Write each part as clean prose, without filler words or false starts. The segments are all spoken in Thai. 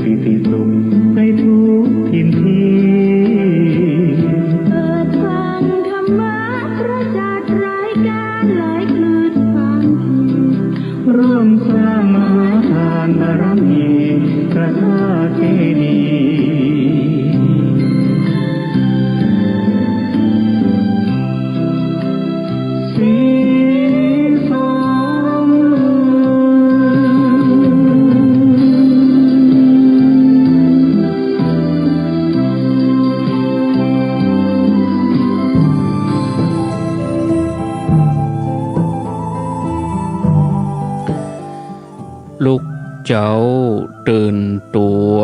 ปิติสุขไปทุกทินทีเปิดฟังธรรมะพระจัดรายการหลายคลื่นฟังทีร่วมสร้างมหาทานบารมีพระธาตุเจดีย์สีสมลูกเจ้าตื่นตัว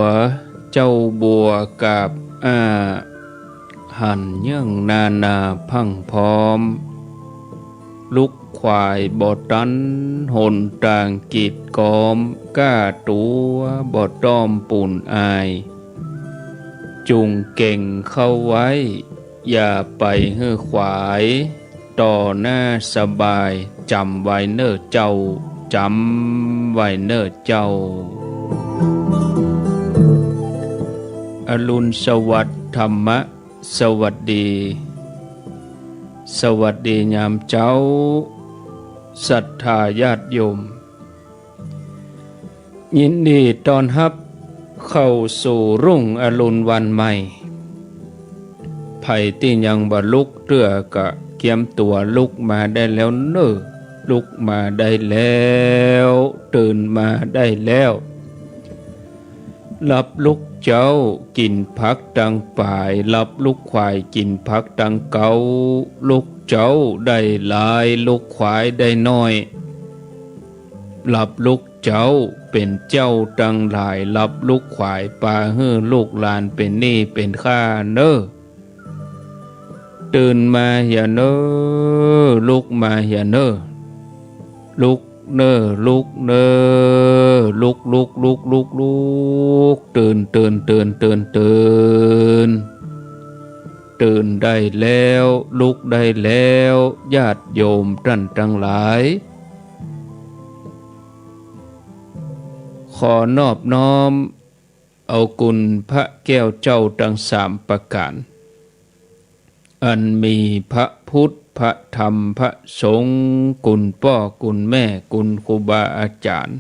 เจ้าบัวกับหันยังนานาพังพร้อมลูกควายบ่ตันหนต่างกีดกอมก้าตัวบ่ต้อมปุ่นอายจุงเก่งเข้าไว้อย่าไปเฮือขวายต่อหน้าสบายจำไว้เน้อเจ้าจำไว้เน้อเจ้าอรุณสวัสดิ์ธรรมะสวัสดีสวัสดียามเจ้าศรัทธาญาติโยมยินดีต้อนรับเข้าสู่รุ่งอรุณวันใหม่ไผ่ที่ยังบ่ลุกเตื้อกะเกียมตัวลุกมาได้แล้วเน้อลุกมาได้แล้วตื่นมาได้แล้วรับลุกเจ้ากินผักดังป่ายรับลุกควายกินผักดังเกาลุกเจ้าได้หลายลุกควายได้น้อยรับลุกเจ้าเป็นเจ้าดังหลายรับลุกควายปลาเฮือลูกหลานเป็นหนี้เป็นข้าเน้อตื่นมาอย่าเน้อลุกมาอย่าเน้อลุกเน้อลุกเน้อลุกตื่นตื่นได้แล้วลุกได้แล้วญาติโยมท่านทั้งหลายขอนอบน้อมเอากุณพระแก้วเจ้าทั้ง3ประการอันมีพระพุทธพระธรรมพระสงฆ์กุณพ่อกุณแม่กุณครูบาอาจารย์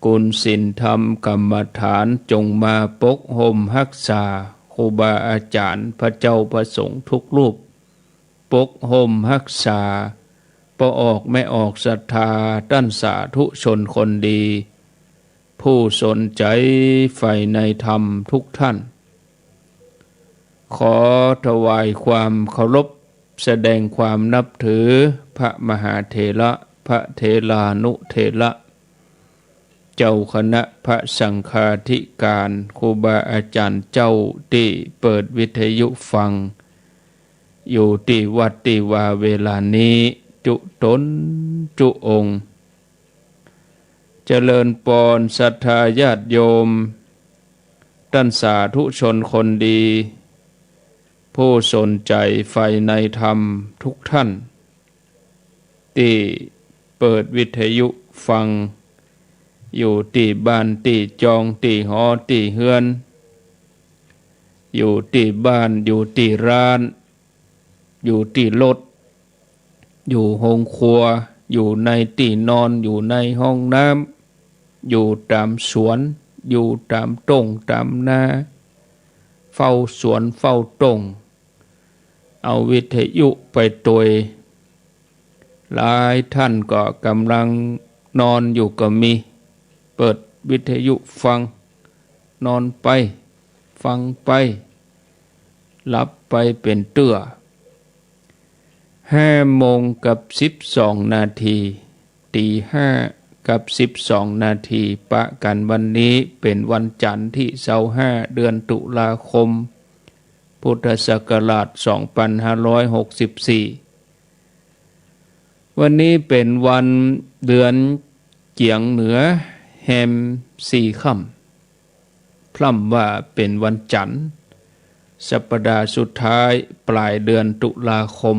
กุณศีลธรรมกรรมฐานจงมาปกห่มรักษาครูบาอาจารย์พระเจ้าพระสงฆ์ทุกรูปปกห่มรักษาปออกไม่ออกศรัทธาท่านสาธุชนคนดีผู้สนใจใฝ่ในธรรมทุกท่านขอถวายความเคารพแสดงความนับถือพระมหาเถระพระเถรานุเถระเจ้าคณะพระสังฆาธิการครูบาอาจารย์เจ้าที่เปิดวิทยุฟังอยู่ที่วัดที่ว่าเวลานี้จุตนจุองค์เจริญปอนศรัทธาญาติโยมท่านสาธุชนคนดีผู้สนใจใฝ่ในธรรมทุกท่านที่เปิดวิทยุฟังอยู่ที่บ้านที่จองที่หอที่เฮือนอยู่ที่บ้านอยู่ที่ร้านอยู่ที่รถอยู่ห้องครัวอยู่ในที่นอนอยู่ในห้องน้ำอยู่ตามสวนอยู่ตามตรงตามนาเฝ้าสวนเฝ้าตรงเอาวิทยุไปตัวหลายท่านก็กำลังนอนอยู่ก็มีเปิดวิทยุฟังนอนไปฟังไปหลับไปเป็นเตื้อ5:12 นาทีตี 5 กับ 12 นาทีปะกันวันนี้เป็นวันจันทร์ที่25เดือนตุลาคมพุทธศักราช2564วันนี้เป็นวันเดือนเกียงเหนือแฮม4 ค่ำพร่ำว่าเป็นวันจันทร์สัปดาห์สุดท้ายปลายเดือนตุลาคม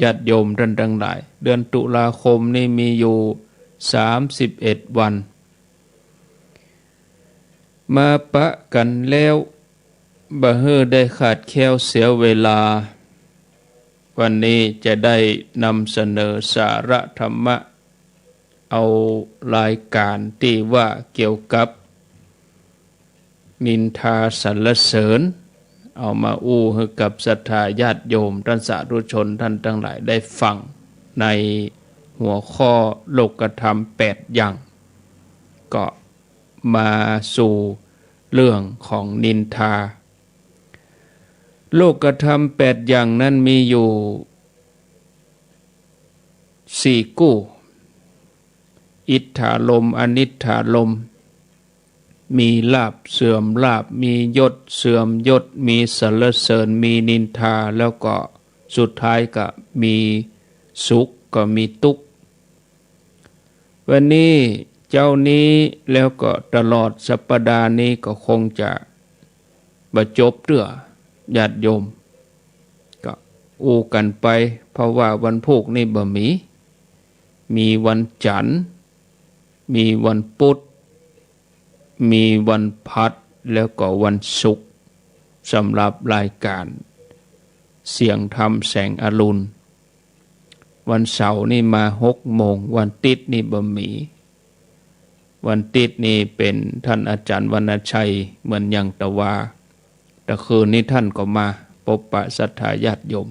ญาติโยมท่านทั้งหลายเดือนตุลาคมนี่มีอยู่31 วัน มาปะกันแล้วบ่เฮือได้ขาดแคลวเสียเวลาวันนี้จะได้นำเสนอสาระธรรมะเอารายการที่ว่าเกี่ยวกับนินทาสรรเสริญเอามาอู้ให้กับศรัทธาญาติโยมท่านสาธุชนท่านทั้งหลายได้ฟังในหัวข้อโลกธรรม8อย่างก็มาสู่เรื่องของนินทาโลกธรรม8อย่างนั้นมีอยู่4กู้อิทธาลมอนิทธาลมมีลาภเสื่อมลาภมียศเสื่อมยศมีสรรเสริญมีนินทาแล้วก็สุดท้ายก็มีสุขก็มีทุกข์วันนี้เจ้านี้แล้วก็ตลอดสัปดาห์นี้ก็คงจะบรรจบเรื่องญาติโยมก็อู้กันไปเพราะว่าวันพุธนี่บ่มีวันจันทร์มีวันพุธมีวันพัดแล้วก็วันศุกร์สำหรับรายการเสียงธรรมแสงอรุณวันเสาร์นี่มา6 โมงวันติดนี่บ่มีวันติดนี่เป็นท่านอาจารย์วรรณชัยเหมือนอย่างตะวาแต่คืนนี้ท่านก็มาพบปะศรัทธาญาติโยม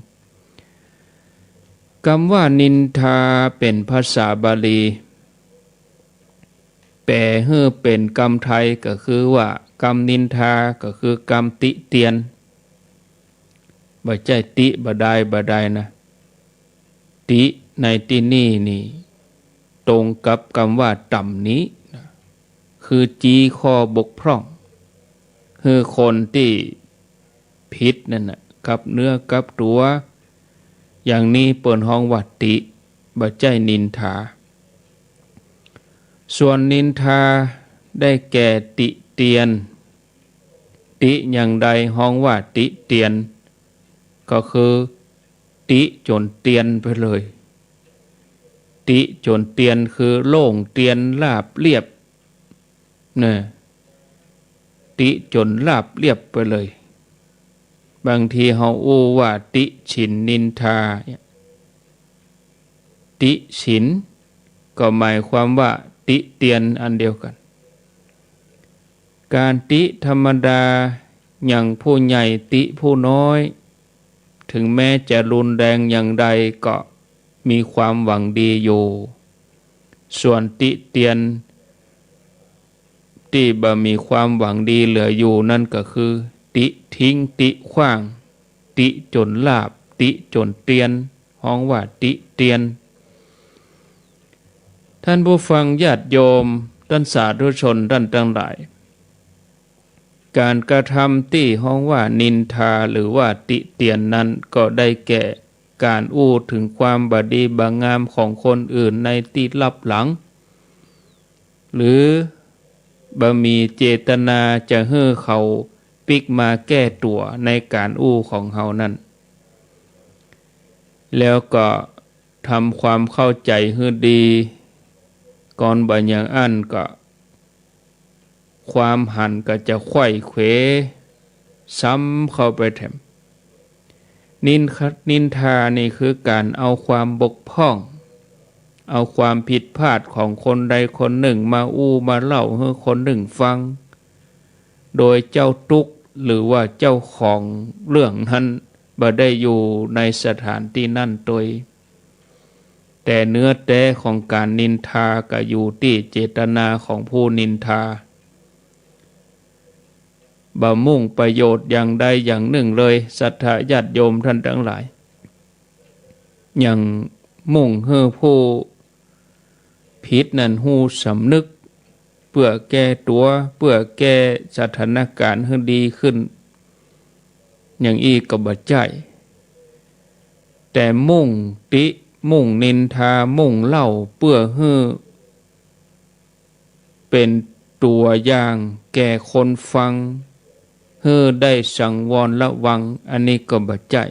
คำว่านินทาเป็นภาษาบาลีแปลให้เป็นกรรมไทยก็คือว่ากรรมนินทาก็คือกรรมติเตียนบ่ใช่ติบ่ได้นะติในที่นี่ตรงกับคำว่าต่ำนี้คือจี้ข้อบกพร่องคือคนที่ผิดนั่นน่ะกับเนื้อกับตัวอย่างนี้เปิ้นฮ้องว่าติบ่ใช่นินทาส่วนนินทาได้แก่ติเตียนติอย่างใดฮ้องว่าติเตียนก็คือติจนเตียนไปเลยติจนเตียนคือโล่งเตียนราบเรียบเนี่ยติจนราบเรียบไปเลยบางทีเฮาอู้ว่าติฉินนินทาติฉินก็หมายความว่าติเตียนอันเดียวกันการติธรรมดาอย่างผู้ใหญ่ติผู้น้อยถึงแม้จะรุนแรงอย่างใดก็มีความหวังดีอยู่ส่วนติเตียนที่บ่มีความหวังดีเหลืออยู่นั่นก็คือติทิ้งติขว้างติจนลาบติจนเตียนฮ้องว่าติเตียนท่านผู้ฟังญาติโยมท่านสาธุชนท่านทั้งหลายการกระทำที่ฮ้องว่านินทาหรือว่าติเตียนนั้นก็ได้แก่การอู้ถึงความบดีบางามของคนอื่นในที่ลับหลังหรือบ่มีเจตนาจะให้เขาปิกมาแก้ตัวในการอู้ของเฮานั้นแล้วก็ทำความเข้าใจให้ดีก่อนบ่อย่างอันก็ความหันก็จะไขว้เขวซ้ำเข้าไปแถมนินทานี่คือการเอาความบกพร่องเอาความผิดพลาดของคนใดคนหนึ่งมาอู้มาเล่าให้คนหนึ่งฟังโดยเจ้าทุกข์หรือว่าเจ้าของเรื่องนั้นบ่ได้อยู่ในสถานที่นั่นโดยแต่เนื้อแท้ของการนินทาก็อยู่ที่เจตนาของผู้นินทาบ่มุ่งประโยชน์อย่างใดอย่างหนึ่งเลยศรัทธาญาติโยมท่านทั้งหลายอย่างมุ่งให้ผู้ผิดนั้นฮู้สำนึกเพื่อแก้ตัวเพื่อแก้สถานการณ์ให้ดีขึ้นอย่างอีกก็บ่ใช่แต่มุ่งติมุ่งนินทามุ่งเล่าเพื่อให้เป็นตัวอย่างแก่คนฟังให้ได้สังวรระวังอันนี้ก็บ่ใช่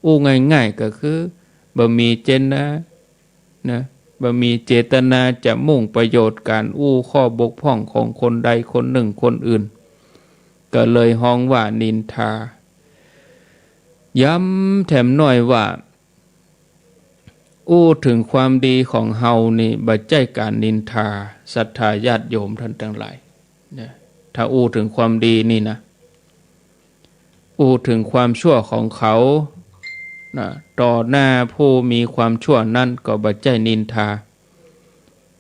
อู้ง่ายๆก็คือบ่มีเจตนา บ่มีเจตนาจะมุ่งประโยชน์การอู้ข้อบกพร่องของคนใดคนหนึ่งคนอื่นก็เลยฮ้องว่านินทาย้ำแถมหน่อยว่าอู้ถึงความดีของเฮานี่บ่ใช่การนินทาศรัทธาญาติโยมท่านทั้งหลายเนี่ยถ้าอู้ถึงความดีนี่นะอู้ถึงความชั่วของเขานะต่อหน้าผู้มีความชั่วนั้นก็บ่ใช่นินทา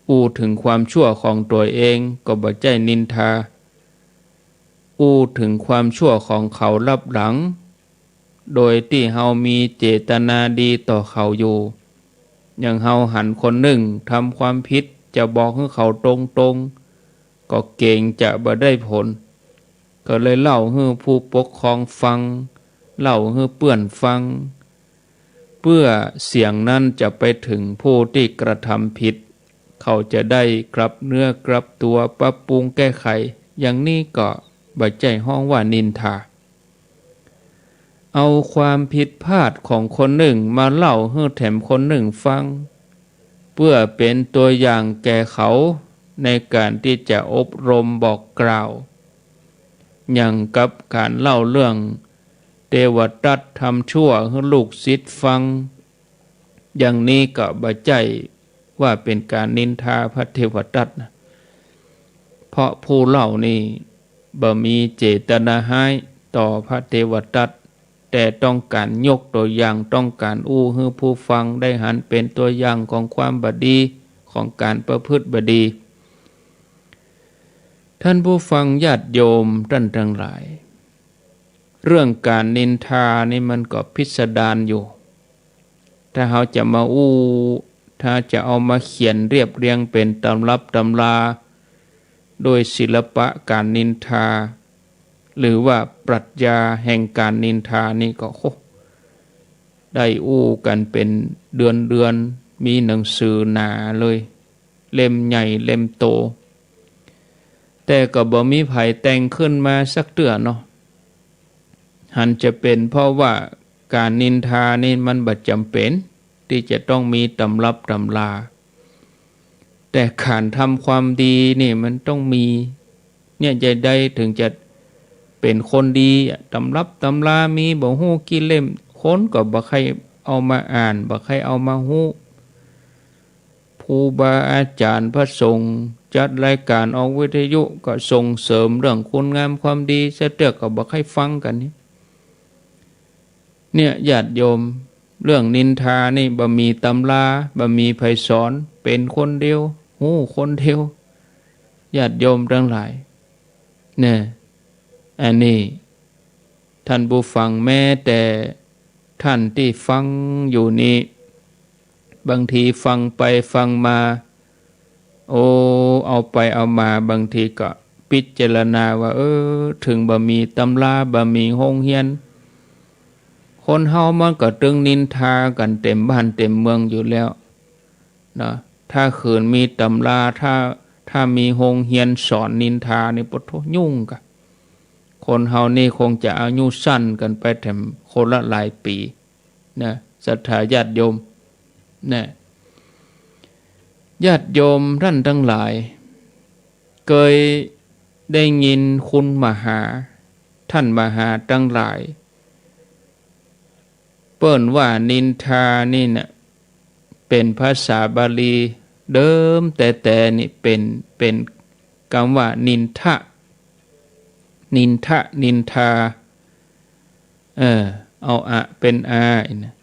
อู้ถึงความชั่วของตัวเองก็บ่ใช่นินทาอู้ถึงความชั่วของเขาลับหลังโดยที่เฮามีเจตนาดีต่อเขาอยู่อย่างเฮาหันคนหนึ่งทำความผิดจะบอกให้เขาตรงๆก็เก่งจะบ่ได้ผลก็เลยเล่าให้ผู้ปกครองฟังเล่าให้เพื่อนฟังเพื่อเสียงนั้นจะไปถึงผู้ที่กระทำผิดเขาจะได้กลับเนื้อกลับตัวปรับปรุงแก้ไขอย่างนี้ก็บ่ใช่ฮ้องว่านินทาเอาความผิดพลาดของคนหนึ่งมาเล่าให้แถมคนหนึ่งฟังเพื่อเป็นตัวอย่างแก่เขาในการที่จะอบรมบอกกล่าวอย่างกับการเล่าเรื่องเทวทัตทำชั่วให้ลูกศิษย์ฟังอย่างนี้ก็บ่ใช่ว่าเป็นการนินทาพระเทวทัตนะเพราะผู้เล่านี่บ่มีเจตนาร้ายต่อพระเทวทัตแต่ต้องการยกตัวอย่างต้องการอู้ให้ผู้ฟังได้หันเป็นตัวอย่างของความบดีของการประพฤติบดี ท่านผู้ฟังญาติโยมท่านทั้งหลายเรื่องการนินทานี่มันก็พิสดารอยู่ถ้าเราจะมาถ้าจะเอามาเขียนเรียบเรียงเป็นตำรับตำราโดยศิลปะการนินทาหรือว่าปรัชญาแห่งการนินทานี่ก็ได้กันเป็นเดือนมีหนังสือหนาเลยเล่มใหญ่เล่มโตแต่ก็บ่มีไผแต่งขึ้นมาสักเตื้อเนาะหันจะเป็นเพราะว่าการนินทานี่มันบ่จำเป็นที่จะต้องมีตำรับตำราแต่การทำความดีนี่มันต้องมีเนี่ยจะได้ถึงจะเป็นคนดีตำรับตำรามีบ่ฮู้กี่เล่มคนก็บ่ใครเอามาอ่านบ่ใครเอามาฮู้ครูบาอาจารย์พระสงฆ์จัดรายการออกวิทยุก็ส่งเสริมเรื่องคุณงามความดีซะเตื้อก็บ่ใครฟังกันเนี่ยญาติโยมเรื่องนินทานี่บ่มีตำราบ่มีไผสอนเป็นคนเดียวฮู้คนเดียวญาติโยมทั้งหลายเนี่ยอันนี้ท่านผู้ฟังแม้แต่ท่านที่ฟังอยู่นี้บางทีฟังไปฟังมาเอาไปเอามาบางทีก็พิจารณาว่าถึงบ่มีตำราบ่มีโรงเรียนคนเฮามันก็ตึงนินทากันเต็มบ้านเต็มเมืองอยู่แล้วนะถ้าขืนมีตำราถ้ามีโรงเรียนสอนนินทานี่ปะโถยุ่งกะคนเฮานี่คงจะอายุสั้นกันไปแถมคนละหลายปีนะศรัทธาญาติโยมนะญาติโยมท่านทั้งหลายเคยได้ยินคุณมหาท่านมหาทั้งหลายเปิ้นว่านินทานี่นะเป็นภาษาบาลีเดิมแต่นี่เป็นคำว่านินทะนินทาเอาอะเป็นอานะ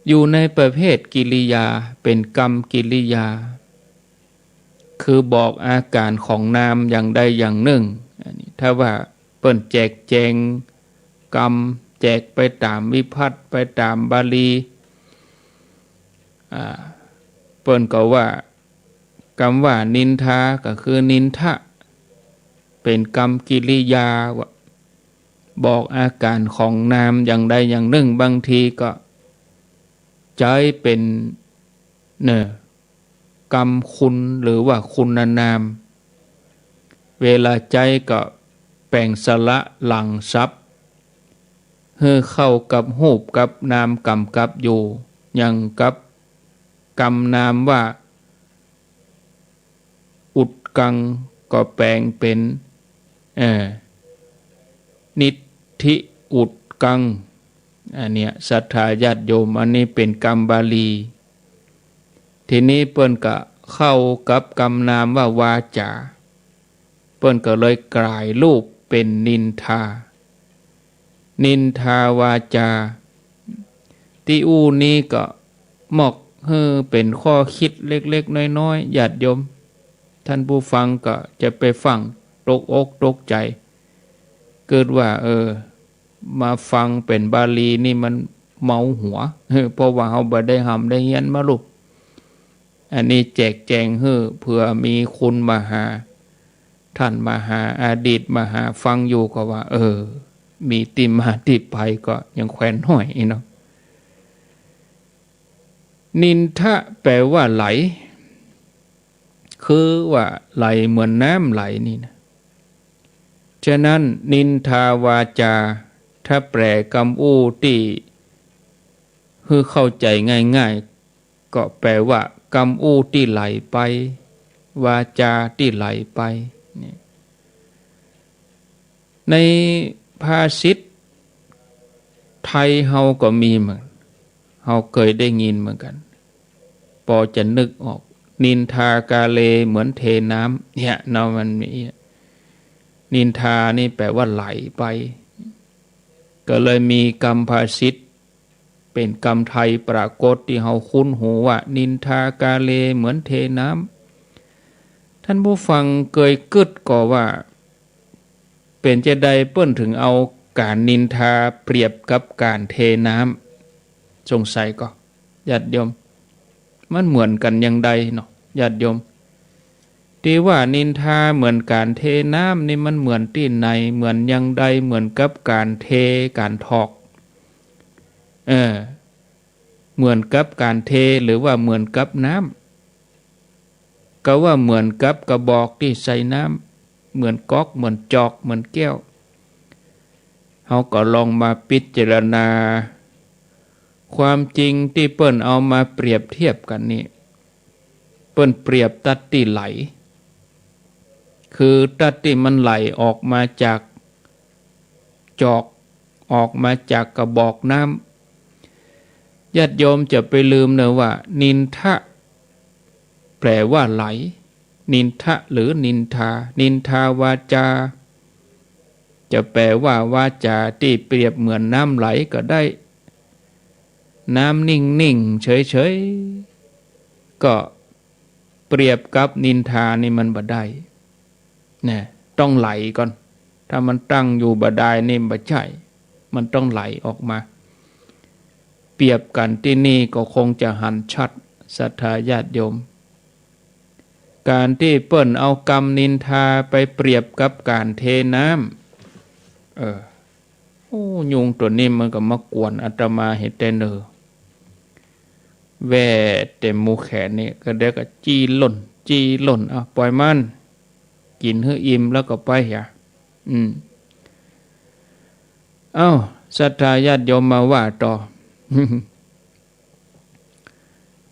อยู่ในประเภทกิริยาเป็นกรรมกิริยาคือบอกอาการของนามอย่างใดอย่างหนึ่งถ้าว่าเปิ้นแจกแจงกรรมแจกไปตามวิภัตติไปตามบาลีเปิ้นก็ว่าคำว่านินทาก็คือนินทะเป็นกรรมกิริยาบอกอาการของนามอย่างใดอย่างหนึ่งบางทีก็ใจเป็นกรรมคุณหรือว่าคุณนามเวลาใจก็แปลงสละหลังซับเพื่อเข้ากับรูปกับนามกำกับอยู่อย่างกับ กรรมนามว่าอุดกังก็แปลงเป็นนิทธิอุดกังอันเนี้ยศรัทธาญาติโยมอันนี้เป็นกรรมบาลีทีนี้เปิ้นก็เข้ากับกรรมนามว่าวาจาเปิ้นก็เลยกลายรูปเป็นนินทานินทาวาจาที่อู้นี้ก็หมอกเป็นข้อคิดเล็กๆน้อยๆญาติโยมท่านผู้ฟังก็จะไปฟังตกอกตกใจเกิดว่ามาฟังเป็นบาลีนี่มันเมาหัวเพราะว่าเฮาบ่ได้หำได้เฮียนมาลูกอันนี้แจกแจงเพื่อมีคุณมาหาท่านมาหาอดีตมาหาฟังอยู่ก็ว่ามีติมาติไปก็ยังแขวนห้อยเนาะนินทะแปลว่าไหลคือว่าไหลเหมือนน้ำไหลนี่นะฉะนั้นนินทาวาจาถ้าแปลกำอู้ที่คือเข้าใจง่ายๆก็แปลว่ากำอู้ที่ไหลไปวาจาที่ไหลไปในภาษิตไทยเฮาก็มีเหมือนเฮาเคยได้ยินเหมือนกันพอจะนึกออกนินทากาเลเหมือนเทน้ำเนี่ยเนาะมันมีนินทานี่แปลว่าไหลไปก็เลยมีกรรมภาษิตเป็นกรรมไทยปรากฏที่เฮาคุ้นหูว่านินทากาเลเหมือนเทน้ำท่านผู้ฟังเคยกึดก็ว่าเป็นจะใดเปิ้นถึงเอาการนินทาเปรียบกับการเทน้ำสงสัยก็ญาติโยมมันเหมือนกันอย่างใดเนาะญาติโยมที่ว่านินทาเหมือนการเทน้ำนี่มันเหมือนที่ไหนเหมือนอย่างใดเหมือนกับการเทการถอกเหมือนกับการเทหรือว่าเหมือนกับน้ำก็ว่าเหมือนกับกระบอกที่ใส่น้ำเหมือนก๊อกเหมือนจอกเหมือนแก้วเฮาก็ลองมาพิจารณาความจริงที่เปิ้นเอามาเปรียบเทียบกันนี่เปิ้นเปรียบตัดที่ไหลคือตัดที่มันไหลออกมาจากจอกออกมาจากกระบอกน้ำญาติโยมจะไปลืมนะว่านินทะแปลว่าไหลนินทะหรือนินทานินทาวาจาจะแปลว่าวาจาที่เปรียบเหมือนน้ำไหลก็ได้น้ำนิ่งๆเฉยๆก็เปรียบกับนินทานี่มันบ่ได้เนี่ยต้องไหลก่อนถ้ามันตั้งอยู่บ่ได้นี่บ่ใช่มันต้องไหลออกมาเปรียบกันที่นี่ก็คงจะหันชัดศรัทธาญาติโยมการที่เปิ้นเอากรรมนินทาไปเปรียบกับการเทน้ำยุงตัวนี้มันก็มากวนอาตมาเห็นแต่เนอแว่เต็มมูแขนนี่ก็เด็กก็จี้ล่นปล่อยมันกินให้อิ่มแล้วก็ไปอย่าศรัทธาญาติโยมมาว่าต่อ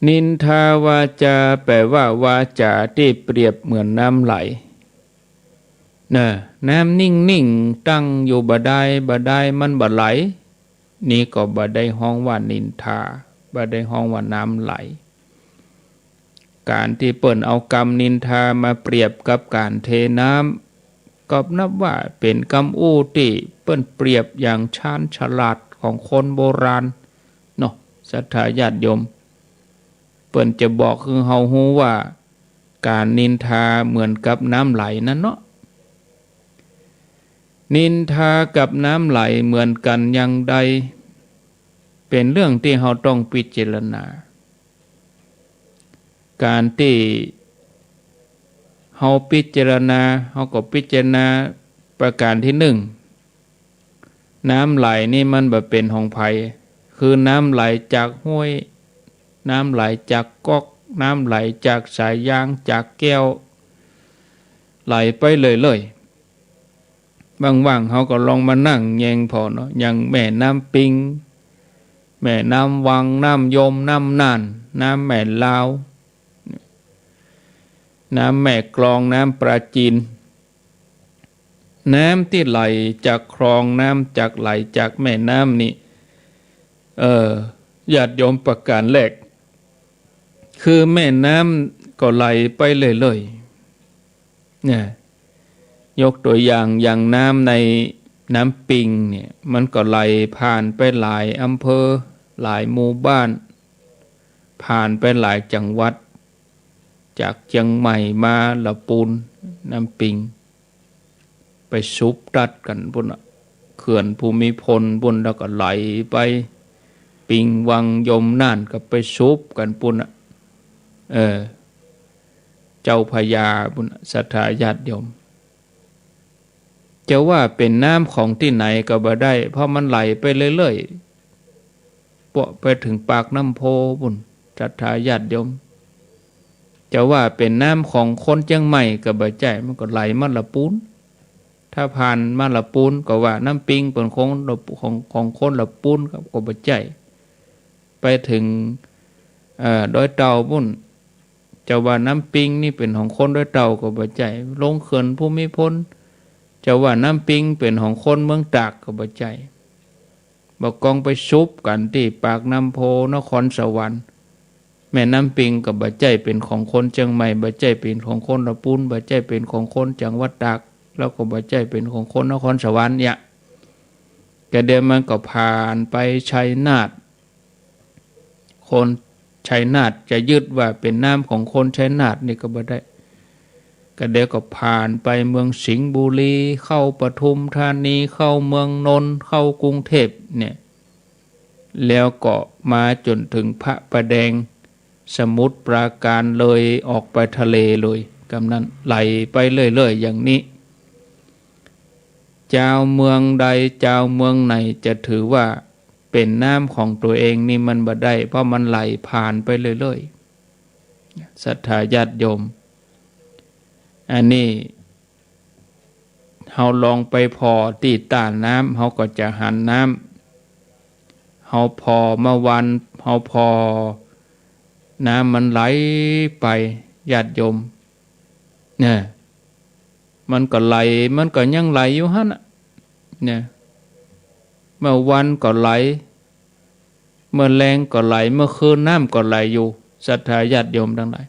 นินทาวาจาแปลว่าวาจาที่เปรียบเหมือนน้ำไหลน้ำนิ่งๆตั้งอยู่บ่ได้มันบ่ไหลนี่ก็บ่ได้ห้องว่านินทาบ่ได้ห้องว่าน้ำไหลการที่เปิ้นเอากรรมนินทามาเปรียบกับการเทน้ำก็นับว่าเป็นกรรมอู้ที่เปิ้นเปรียบอย่างชาญฉลาดของคนโบราณเนาะศรัทธาญาติโยมเปิ้นจะบอกคือเฮาฮู้ว่าการนินทาเหมือนกับน้ำไหลนั่นเนาะนินทากับน้ำไหลเหมือนกันอย่างใดเป็นเรื่องที่เฮาต้องพิจารณาการที่เฮาพิจารณาเฮาก็พิจารณาประการที่หนึ่งน้ำไหลนี่มันบ่เป็นของไผคือน้ำไหลจากห้วยน้ำไหลจากก๊อกน้ำไหลจากสายยางจากแก้วไหลไปเลยว่างๆเขาก็ลองมานั่งแยงพอเนาะอย่างแม่น้ำปิง แม่น้ำวังน้ำยมน้ำน่านน้ำแม่ลาวน้ำแม่กลองน้ำปราจีนน้ำที่ไหลจากคลองน้ำจากไหลจากแม่น้ำนี่ญาติโยมประการแรกคือแม่น้ำก็ไหลไปเลยๆเนี่ยยกตัวอย่างน้ำในน้ำปิงเนี่ยมันก็ไหลผ่านไปหลายอำเภอหลายหมู่บ้านผ่านไปหลายจังหวัดจากเชียงใหม่มาละปูนน้ำปิงไปซุบตัดกันบนเขื่อนภูมิพลบนแล้วก็ไหลไปปิงวังยมน่านก็ไปซุบกันปุ่นเจ้าพญาบุญศรัทธาญาติโยมจะว่าเป็นน้ำของที่ไหนก็บ่ได้เพราะมันไหลไปเรื่อยๆปะไปถึงปากน้ำโพบุญศรัทธาญาติโยมจะว่าเป็นน้ำของคนเชียงใหม่ก็บ่ใจมันก็ไหลมาละปูนถ้าผ่านมาละปูนก็ว่าน้ำปิงเป็นของคนละปูนครับก็บ่ใจไปถึงดอยเต่าบุญจะว่าน้ำปิงนี่เป็นของคนดอยเต่าก็บ่ใจลงเขื่อนภูมิพลจะว่าน้ำปิงเป็นของคนเมืองตากก็บ่ใจบอกกองไปซุบกันที่ปากน้ำโพนครสวรรค์แม่น้ำปิงก็บ่ใจเป็นของคนเชียงใหม่บ่ใจเป็นของคนละปูนบ่ใจเป็นของคนจังหวัดตากแล้วก็บ่ใจเป็นของคนนครสวรรค์เนี่ยกระเดี๋ยวมันก็ผ่านไปชัยนาทคนชัยนาทจะยึดว่าเป็นน้ำของคนชัยนาทนี่ก็บ่ได้ก็เดี๋ยวก็ผ่านไปเมืองสิงห์บุรีเข้าปทุมธานีเข้าเมืองนนท์เข้ากรุงเทพเนี่ยแล้วก็มาจนถึงพระประแดงสมุทรปราการเลยออกไปทะเลเลยกำนั้นไหลไปเรื่อยๆอย่างนี้เจ้าเมืองใดเจ้าเมืองไหนจะถือว่าเป็นน้ำของตัวเองนี่มันบ่ได้เพราะมันไหลผ่านไปเรื่อยๆศรัทธาญาติโยมอันนี้เฮาลองไปพอที่ต้านน้ำเฮาก็จะหันน้ำเฮาพอเมื่อวันเฮาพอน้ำมันไหลไปญาติโยมเนี่ยมันก็ไหลมันก็ยังไหลอยู่หั่นน่ะเนี่ยเมื่อวันก็ไหลเมื่อแรงก็ไหลเมื่อคืนน้ำก็ไหลอยู่ศรัทธาญาติโยมทั้งหลาย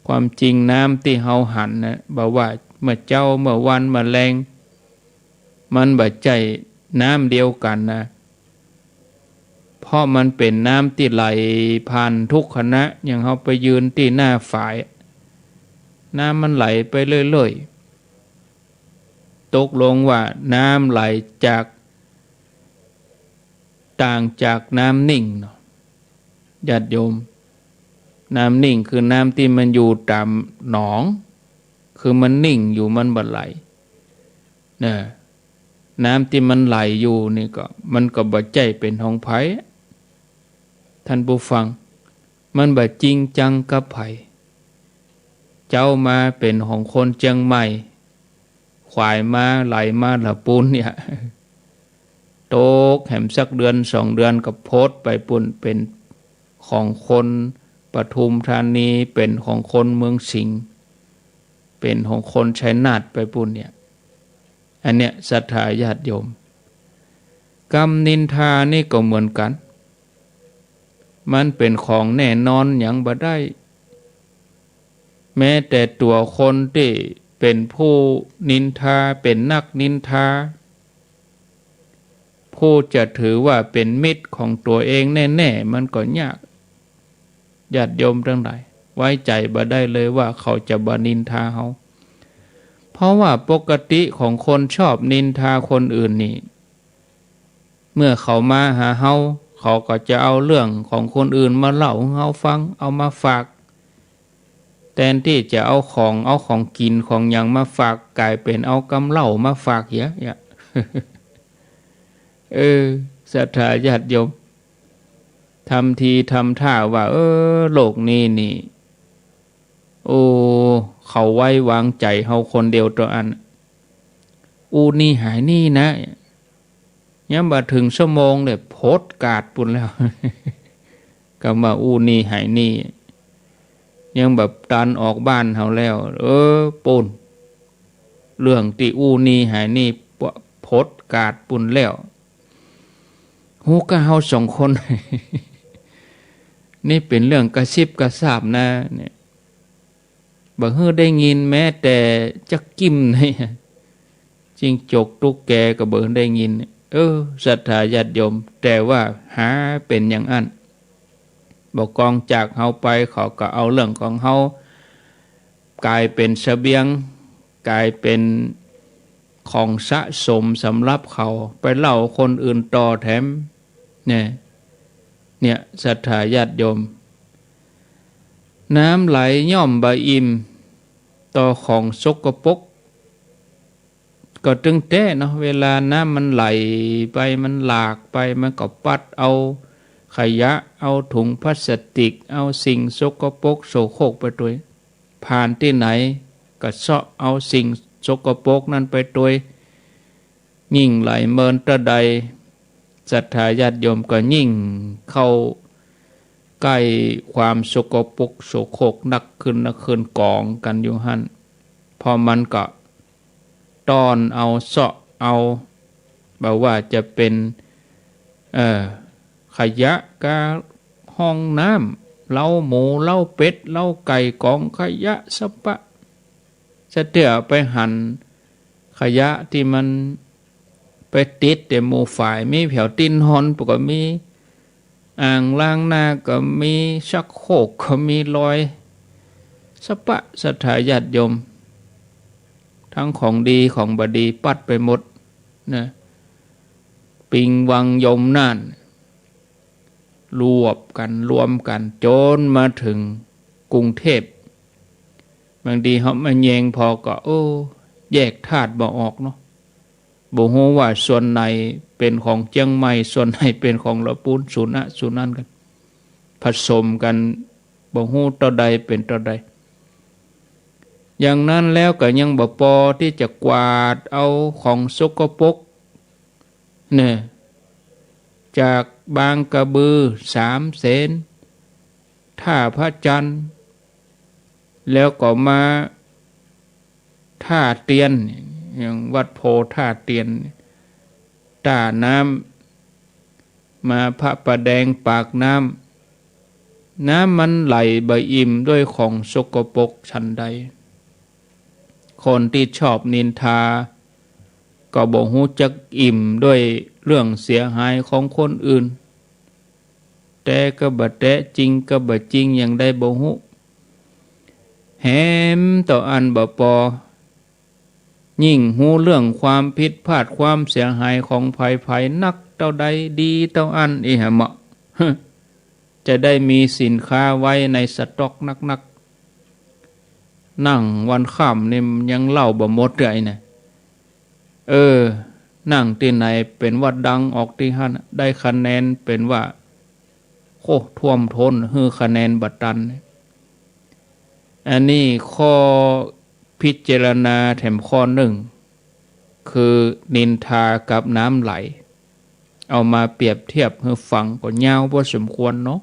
ความจริงน้ำที่เฮาหันนะบอกว่าเมื่อเจ้าเมื่อวันเมื่อแรงมันบ่ใจน้ำเดียวกันนะเพราะมันเป็นน้ำที่ไหลผ่านทุกขณะอย่างเฮาไปยืนที่หน้าฝายน้ำมันไหลไปเรื่อยๆตกลงว่าน้ำไหลจากต่างจากน้ำนิ่งเนาะญาติโยมน้ำนิ่งคือน้ำที่มันอยู่ตามหนองคือมันนิ่งอยู่มันบ่ไหลนะน้ำที่มันไหลอยู่นี่ก็มันก็บ่ใจเป็นของไผท่านผู้ฟังมันบ่จริงจังกับไผเจ้ามาเป็นของคนเชียงใหม่ขวายมาไหลมาละปูนเนี่ยโตกแหมสักเดือน2 เดือนก็โพสต์ไปปุ่นเป็นของคนปทุมธานีเป็นของคนเมืองสิงห์เป็นของคนชัยนาทไปปุ่นเนี่ยอันเนี้ยศรัทธาญาติโยมกรรมนินทานี่ก็เหมือนกันมันเป็นของแน่นอนอย่างบ่ได้แม้แต่ตัวคนที่เป็นผู้นินทาเป็นนักนินทาผู้จะถือว่าเป็นมิตรของตัวเองแน่ๆมันก็ยากญาติโยมทั้งหลายไว้ใจบ่ได้เลยว่าเขาจะบ่นินทาเฮาเพราะว่าปกติของคนชอบนินทาคนอื่นนี่เมื่อเขามาหาเฮาเขาก็จะเอาเรื่องของคนอื่นมาเล่าให้เฮาฟังเอามาฝากแทนที่จะเอาของกินของหยังมาฝากกลายเป็นเอากำเหล้ามาฝากเยอะศรัทธาญาติโยมทำทีทำท่าว่าโลกนี้นี่โอ้เขาไว้วางใจเฮาคนเดียวตัวอันนี่หายนี่นะยังบ่ถึงชั่วโมงเลยโพ ดกาดปุ่นแล้ว ก็มาอู้นี่หายนี่ยังแบบตันออกบ้านเฮาแล้วปุ่นเรื่องที่อู้นี่หายนี่โพดกาดปุ่นแล้วฮู้ก็เฮาสองคน นี่เป็นเรื่องกระซิบกระซาบนะเนี่ยบ่ฮื้อได้ยินแม้แต่จักกิ้มเนี่ยจิงจกตุ๊กแกก็บ่ได้ยินศรัทธาญาติโยมแต่ว่าหาเป็นอย่างอั้นบอกกองจากเฮาไปเขาก็เอาเรื่องของเฮากลายเป็นเสบียงกลายเป็นของสะสมสำหรับเขาไปเล่าคนอื่นต่อแถมเนี่ยศรัทธาญาติโยมน้ำไหลย่อมบ่อิ่มต่อของสกปรกก็ตึงแท้เนาะเวลาน้ำมันไหลไปมันหลากไปมันก็ปัดเอาขยะเอาถุงพลาสติกเอาสิ่งสกปรกโสโครกไปด้วยผ่านที่ไหนก็เซาะเอาสิ่งสกปรกนั้นไปด้วยยิ่งไหลเมินตะใดศรัทธาญาติโยมก็ยิ่งเข้าใกล้ความสกปรกโสโครกนักขึ้นกองกันอยู่หั่นพอมันก็ต้อนเอาเซาะเอาบอกว่าจะเป็นขยะกาห้องน้ำเล้าหมูเล้าเป็ดเล้าไก่กองขยะสปะจะเดี๋ยวไปหั่นขยะที่มันไปติดแต่หมู่ฝ่ายมีแผวตินหอนปก็มีอ่างล้างหน้าก็มีชักโครกก็มีรอยสปะศรัทธาญาติโยมทั้งของดีของบดีปัดไปหมดนะปิงวังยมน่านรวมกันจนมาถึงกรุงเทพบางทีเขามาแยงพอก็แยกธาตุบ่ออกเนาะบ่ฮู้ว่าส่วนไหนเป็นของเจียงใหม่ส่วนไหนเป็นของละปูนสุนันกันผสมกันบ่ฮู้ต่อใดเป็นต่อใดอย่างนั้นแล้วก็ยังบ่พอที่จะกวาดเอาของสกปรกเนี่ยจากบางกระบือ3 เสนท่าพระจันทร์แล้วก็มาท่าเตียนอย่างวัดโพท่าเตียนท่าน้ำมาพระประแดงปากน้ำมันไหลบ่อิ่มด้วยของสกปรกฉันใดคนที่ชอบนินทาก็บ่ฮู้จักอิ่มด้วยเรื่องเสียหายของคนอื่นแต่ก็บ่แตะจริงก็บ่จริงอย่างใดบ่ฮู้แหมต่ออันบ่พอยิ่งฮู้เรื่องความผิดพลาดความเสียหายของภัยนักเท่าใดดีเท่าอันอีหะเหมาะ จะได้มีสินค้าไว้ในสต็อกนักนั่งวันค่ำนี่ยังเล่าบ่หมดเลยนะนั่งที่ไหนเป็นว่าดังออกที่หั่นได้คะแนนเป็นว่าท่วมท้นฮือคะแนนบัดตันอันนี้ข้อพิจารณาแถมข้อหนึ่งคือนินทากับน้ำไหลเอามาเปรียบเทียบให้ฟังก็ยาวพอสมควรเนาะ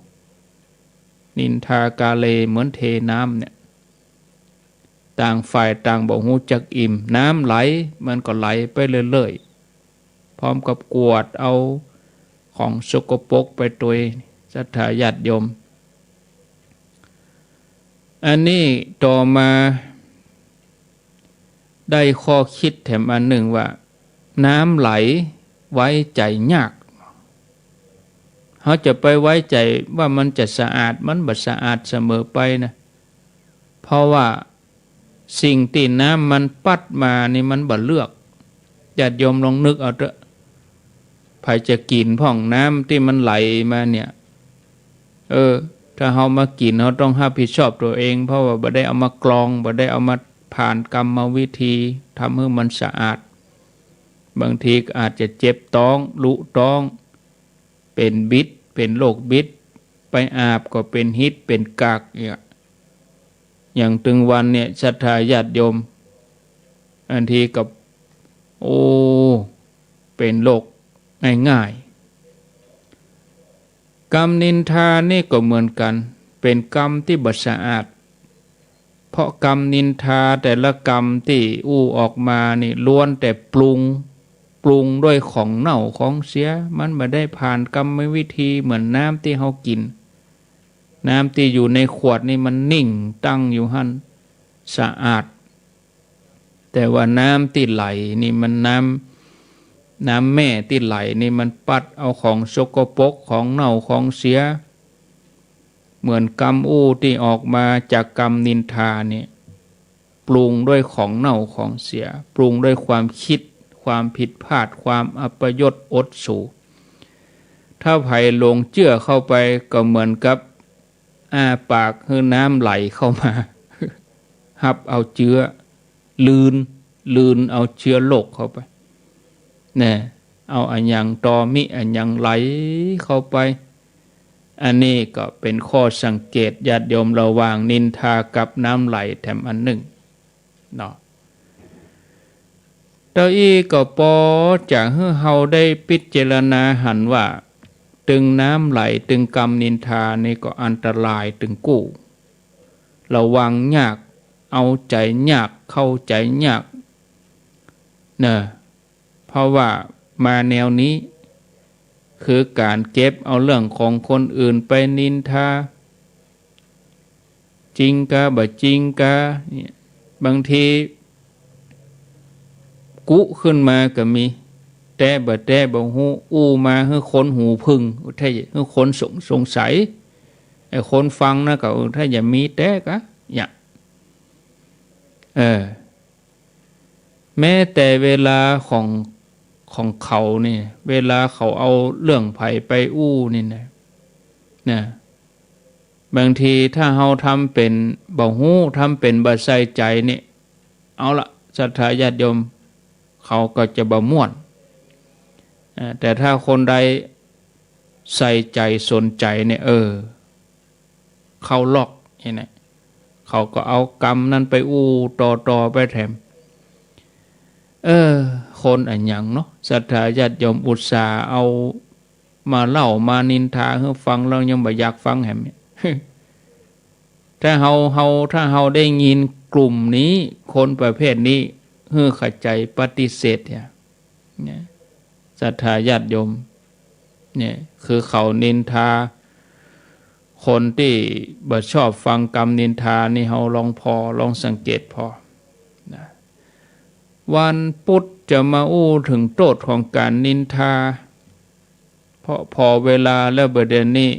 นินทากาเลเหมือนเทน้ำเนี่ยต่างฝ่ายต่างบ่ฮู้จักอิ่มน้ำไหลมันก็ไหลไปเรื่อยๆพร้อมกับกวดเอาของสกปรกไปตัวศรัทธาญาติโยมอันนี้ต่อมาได้ข้อคิดแถมอันหนึ่งว่าน้ำไหลไว้ใจยากเขาจะไปไว้ใจว่ามันจะสะอาดมันบ่สะอาดเสมอไปนะเพราะว่าสิ่งที่น้ำมันปัดมานี่มันบ่เลือกญาติโยมลองนึกเอาเถอะใครจะกินพ่องน้ำที่มันไหลมาเนี่ยถ้าเฮามากินเฮาต้องรับผิดชอบตัวเองเพราะว่าบ่ได้เอามากรองบ่ได้เอามาผ่านกรรมวิธีทำให้มันสะอาดบางทีอาจจะเจ็บท้องลุท้องเป็นบิดเป็นโรคบิดไปอาบก็เป็นฮิตเป็นกากอย่างตึงวันเนี่ยศรัทธาญาติโยมอันทีกับเป็นโรคง่าย กรรมนินทานี่ก็เหมือนกันเป็นกรรมที่บ่สะอาดเพราะกรรมนินทาแต่ละกรรมที่ออกมานี่ล้วนแต่ปรุงด้วยของเน่าของเสียมันไม่ได้ผ่านกรรมวิธีเหมือนน้ำที่เฮากินน้ำที่อยู่ในขวดนี่มันนิ่งตั้งอยู่หั่นสะอาดแต่ว่าน้ำที่ไหลนี่มันน้ำแม่ที่ไหลนี่มันปัดเอาของสกปรกของเน่าของเสียเหมือนกรรมที่ออกมาจากกรรมนินทาเนี่ยปรุงด้วยของเน่าของเสียปรุงด้วยความคิดความผิดพลาดความอัปยศอดสูถ้าไผ่ลงเจือเข้าไปก็เหมือนกับปากคือน้ำไหลเข้ามาหับเอาเชื้อลืนเอาเชื้อโรคเข้าไปเนี่ยเอาอันยังตอมิอันยังไหลเข้าไปอันนี้ก็เป็นข้อสังเกตญาติโยมระหว่างนินทากับน้ำไหลแถมอันหนึ่งเนาะเต้าอี้ก็พอจะให้เฮาได้พิจารณาหันว่าตึงน้ำไหลตึงกรรมนินทานี่ก็อันตรายตึงกู้ระวังยากเอาใจยากเข้าใจยากเนอะเพราะว่ามาแนวนี้คือการเก็บเอาเรื่องของคนอื่นไปนินทาจริงกะบ่จริงกะบางทีกุขึ้นมาก็มีแต่บ่ฮู้มาให้คนหูพึ่งถ้าให้คนสงสัยไอ้คนฟังนะก็ถ้าอย่ามีแต่กะอย่าแม้แต่เวลาของเขานี่เวลาเขาเอาเรื่องไผไปนี่นะบางทีถ้าเฮาทำเป็นบ่ฮู้ทำเป็นบ่ใส่ใจนี่เอาละศรัทธาญาติโยมเขาก็จะบ่ม่วนแต่ถ้าคนใดใส่ใจสนใจเนี่ยเขาล็อกนี่เขาก็เอากรรมนั้นไปต่อไปแถมคนอันหยังเนาะศรัทธาญาติโยมอุตส่าห์เอามาเล่ามานินทาให้ฟังเรายังบ่อยากฟังแหม ถ้าเฮาได้ยินกลุ่มนี้คนประเภทนี้ให้เข้าใจปฏิเสธเนี่ยศรัทธาญาติโยมเนี่ยคือเขานินทาคนที่บ่ชอบฟังกรรมนินทานี่เฮาลองสังเกตพอนะวันพุธจะมาถึงโทษของการนินทาเพราะพอเวลาแล้วประเด็นนี้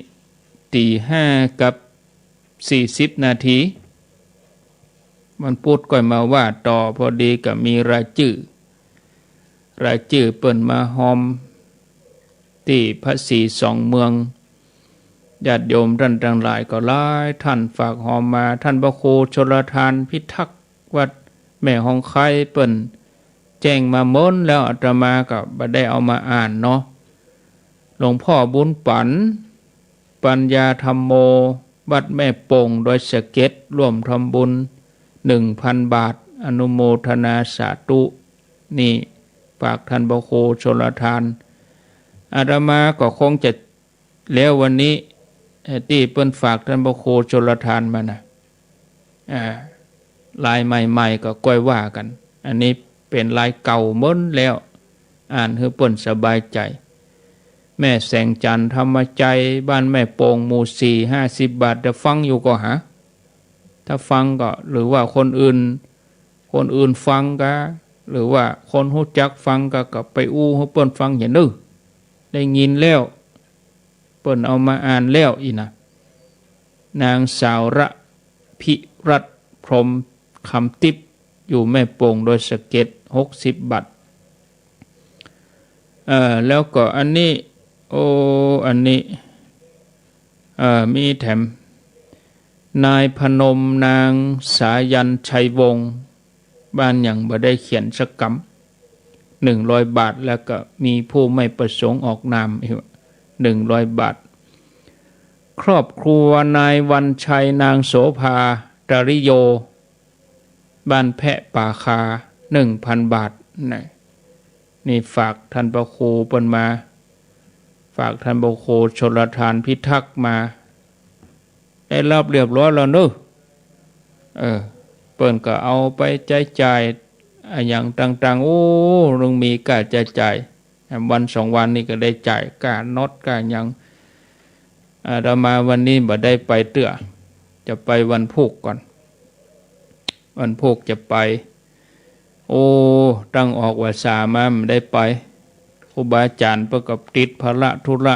5:40 น.มันพูดก่อยมาว่าต่อพอดีกับมีรายชื่อเปิ้นมาหอมที่พระศรีสองเมืองญาติโยมท่านทั้งหลายก็หลายท่านฝากหอมมาท่านพระครูชลทานพิทักษ์วัดแม่ห้องไคเปิ้นแจ้งมาม้นแล้วอาตมาก็บ่ได้เอามาอ่านเนาะหลวงพ่อบุญปัญญาธรรมโมวัดแม่โป่งโดยสเก็ตร่วมทำบุญ 1,000 บาทอนุโมทนาสาธุนี่ฝากท่านพระครูชลทานอาตมาก็คงจะแล้ววันนี้ที่เปิ้นฝากท่านพระครูชลทานมานะลายใหม่ๆก็ก้อยว่ากันอันนี้เป็นลายเก่าม้นแล้วอ่านให้เปิ้นสบายใจแม่แสงจันทร์ธรรมใจบ้านแม่โป่งหมู่4 50 บาทจะฟังอยู่ก็หาถ้าฟังก็หรือว่าคนอื่นฟังก็หรือว่าคนรู้จักฟังก็ไปให้เปิ้นฟังอย่างนึได้ยินแล้วเปิ้นเอามาอ่านแล้วอีนะนางสาวระพิรัตน์พรหมคำติบอยู่แม่โป่งโดยสเก็ต60 บาทแล้วก็อันนี้อันนี้มีแถมนายพนมนางสายันชัยวงศ์บ้านอย่างบ่ได้เขียนสักกำ100 บาทแล้วก็มีผู้ไม่ประสงค์ออกนามอีก100 บาทครอบครัวนายวันชัยนางโสภาตริโยบ้านแพะป่าคา 1,000 บาทนี่ฝากท่านพระครูเปิ้นมา ฝากท่านบโคชลทานพิทักษ์มาได้รับเรียบร้อยแล้วเนอะเปิ้นก็เอาไปใจจ่ายอย่างต่างๆโอ้ลุงมีกะจะจ่ายวันสองวันนี้ก็ได้จ่ายกะน็อตกะยังเรามาวันนี้บ่ได้ไปเตื้อจะไปวันพุธก่อนวันพุธจะไปโอ้ตั้งออกว่าสามาไม่ได้ไปครูบาอาจารย์ประกับติดภาระธุระ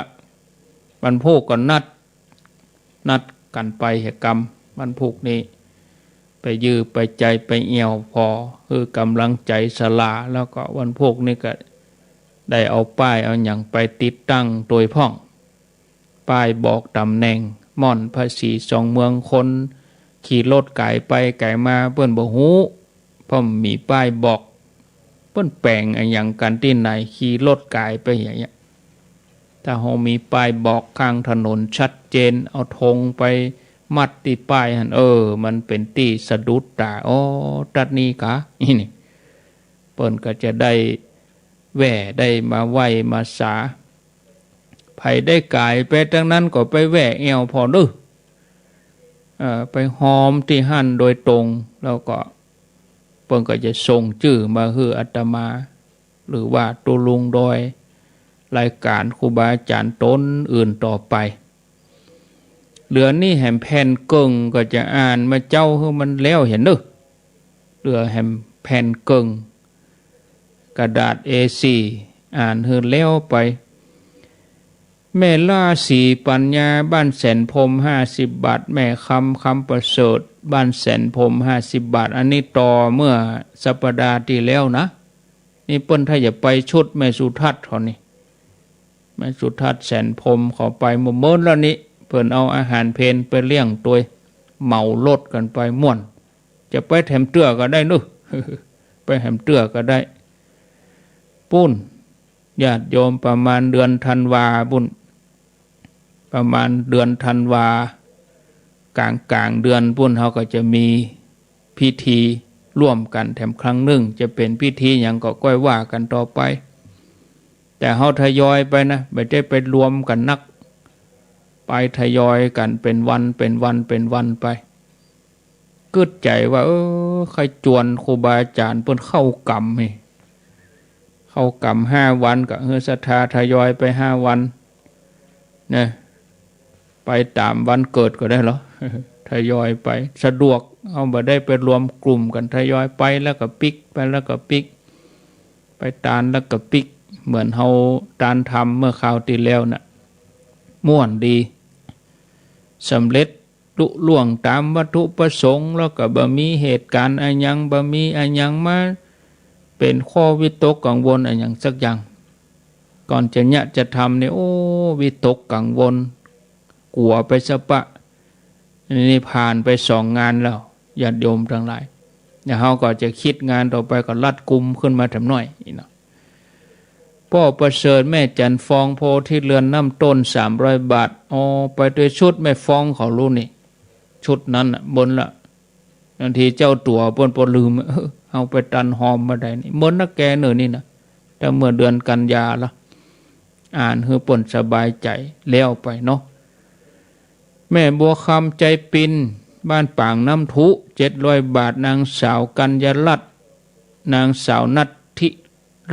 วันพุธก็นัดกันไปเหตุกรรมวันพุธนี้ไปยื้อไปใจไปเอี่ยวพอคือกำลังใจสลาแล้วก็วันพุธนี้ก็ได้เอาป้ายเอาอย่างไปติดตั้งโดยพ่องป้ายบอกตำแหน่งม่อนภาษีสองเมืองคนขี่รถไก่ไปไก่มาเปิ้นบ่ฮู้เพราะมีป้ายบอกเปิ้นแปลงอย่างกันที่ไหนขี่รถไก่ไปอย่างเงี้ยถ้าเฮามีป้ายบอกข้างถนนชัดเจนเอาธงไปมัดที่ป้ายหั่นมันเป็นที่สะดุดตาตัดนี้กะนี่เปิ้นก็จะได้แหว่ได้มาไหวมาสาไผได้กายไปทั้งนั้นก็ไปแหว่แอวพอเด้อไปหอมที่หั่นโดยตรงแล้วก็เปิ้นก็จะส่งชื่อมาคืออาตมาหรือว่าตุลุงโดยรายการครูบาอาจารย์ตนอื่นต่อไปเหลือนี่แหมแผ่นเกิงก็จะอ่านมาเจ้าคือมันแล้วเห็นเด้อเหลือแหมแผ่นเกิงกระดาษ A4 อ่านคือแล้วไปแม่ล่าสีปัญญาบ้านแสนพรม50 บาทแม่คำประเสริฐบ้านแสนพรม50 บาทอันนี้ต่อเมื่อสัปดาห์ที่แล้วนะนี่เปิ้นถ้าอย่าไปชุดแม่สุทัศน์เขานี่แม่สุทัศน์แสนพรมเขาไปเมื่อแล้วนี้เพิ่นเอาอาหารเพลไปเลี้ยงตัวเหมารถกันไปม่วนจะไปแถมเตื้อก็ได้นึไปแถมเตื้อก็ได้ปุ้นญาติโยมประมาณเดือนธันวาบุญประมาณเดือนธันวากลางเดือนปุ้นเขาก็จะมีพิธีร่วมกันแถมครั้งหนึ่งจะเป็นพิธีอย่างก็ก้อยว่ากันต่อไปแต่เขาทยอยไปนะไม่ได้ไปรวมกันนักไปทยอยกันเป็นวันไปกึดใจว่าใครจวนครูบาอาจารย์เพิ่นเข้ากรรมนี่เข้ากรรม5 วันก็ศรัทธาทยอยไป5 วันนะไปตามวันเกิดก็ได้เหรอทยอยไปสะดวกเอาบ่ได้ไปรวมกลุ่มกันทยอยไปแล้วก็ปิกไปแล้วก็ปิกไปตานแล้วก็ปิกเหมือนเฮาตานทำเมื่อคราวที่แล้วน่ะม่วนดีสำเร็จลุล่วงตามวัตถุประสงค์แล้วก็บ่มีเหตุการณ์อันยังบ่มีอันยังมาเป็นข้อวิตกกังวลอันยังสักอย่างก่อนจะทำเนี่ยวิตกกังวลกลัวไปซะปะนี่ผ่านไป2 งานแล้วญาติโยมทั้งหลายเดี๋ยวเฮาก็จะคิดงานต่อไปก็รัดกุมขึ้นมาทำหน่อยเนาะพ่อประเสริฐแม่จันฟองโพที่เรือนน้ำต้น300 บาทไปด้วยชุดแม่ฟองเขารู้นี่ชุดนั้นบนละบางทีเจ้าตัวปนลืมเอาไปตันหอมมาได้นี่บนนักแกเนอนี่นะแต่เมื่อเดือนกันยาละอ่านคือปนสบายใจแล้วไปเนาะแม่บัวคำใจปินบ้านปางน้ำทุ700 บาทนางสาวกัญญาลัตน์นางสาวนัทธิ